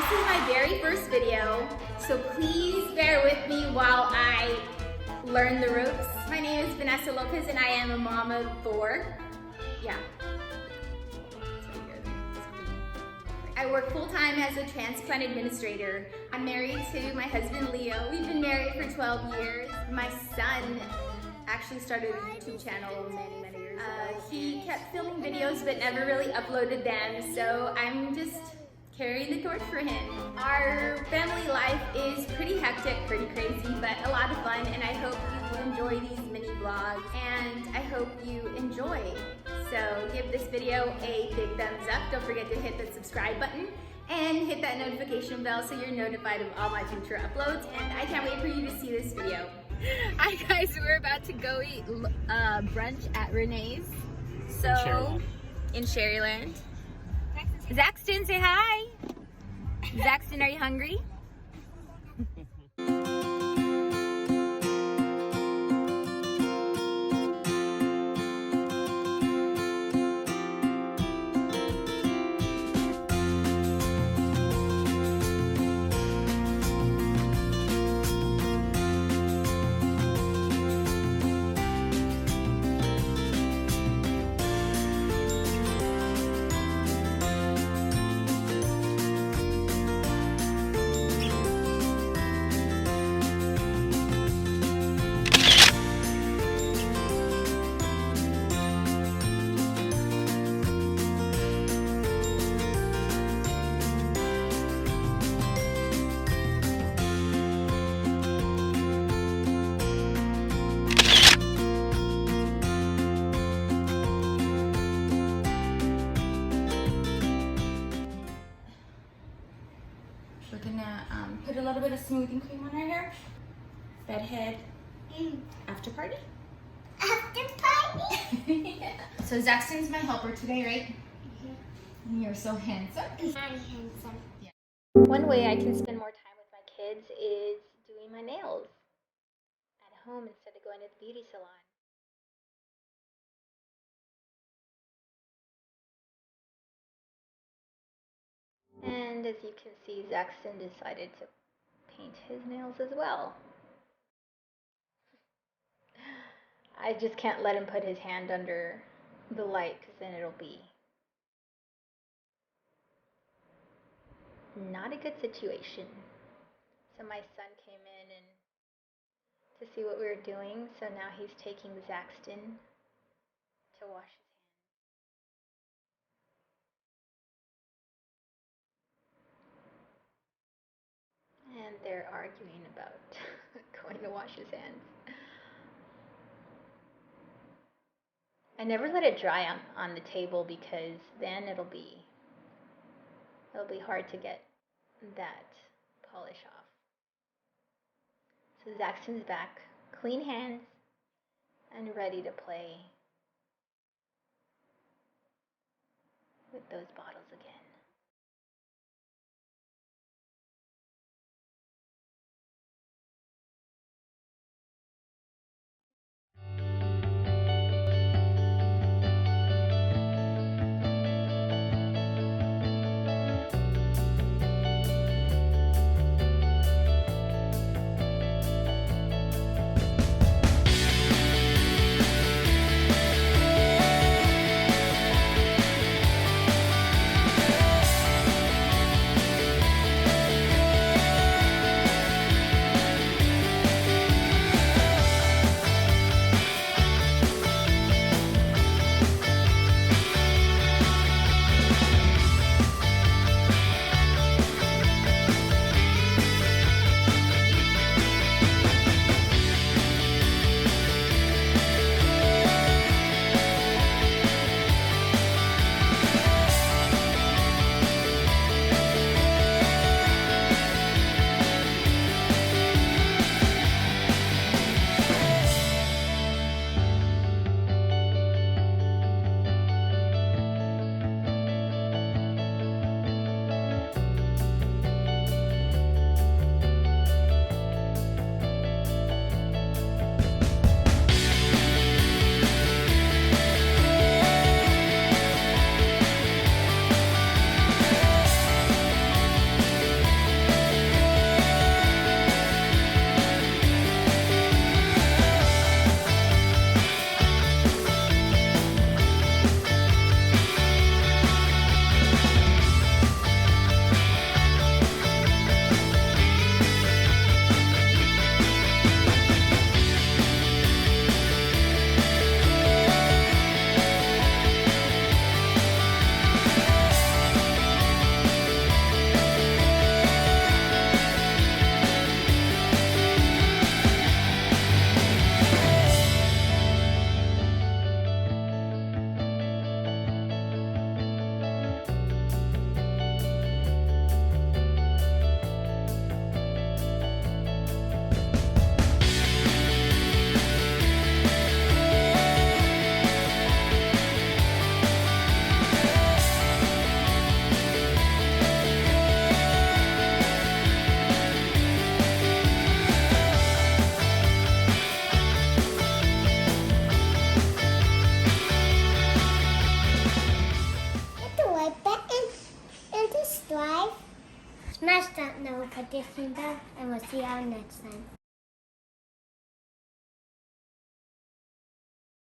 This is my very first video, so please bear with me while I learn the ropes. My name is Vanessa Lopez and I am a mom of 4. Yeah. I work full-time as a transplant administrator. I'm married to my husband Leo. We've been married for 12 years. My son actually started a YouTube channel many years ago. He kept filming videos but never really uploaded them, so I'm just carrying the torch for him. Our family life is pretty hectic, pretty crazy, but a lot of fun, and I hope you will enjoy these mini vlogs, and I hope you enjoy. So give this video a big thumbs up. Don't forget to hit the subscribe button and hit that notification bell so you're notified of all my future uploads, and I can't wait for you to see this video. Hi guys, we're about to go eat brunch at Renee's. So, in Sherryland. Zaxton, say hi. Zaxton, are you hungry? We're gonna put a little bit of smoothing cream on our hair. Bedhead after party. After party? Yeah. So Zaxton's my helper today, right? And you're so handsome. I'm handsome. Yeah. One way I can spend more time with my kids is doing my nails at home instead of going to the beauty salon. And as you can see, Zaxton decided to paint his nails as well. I just can't let him put his hand under the light because then it'll be not a good situation. So my son came in and to see what we were doing, so now he's taking Zaxton to wash his and they're arguing about going to wash his hands. I never let it dry on the table because then it'll be hard to get that polish off. So Zaxton's back, clean hands, and ready to play with those bottles again. Smash that notification bell and we'll see you all next time.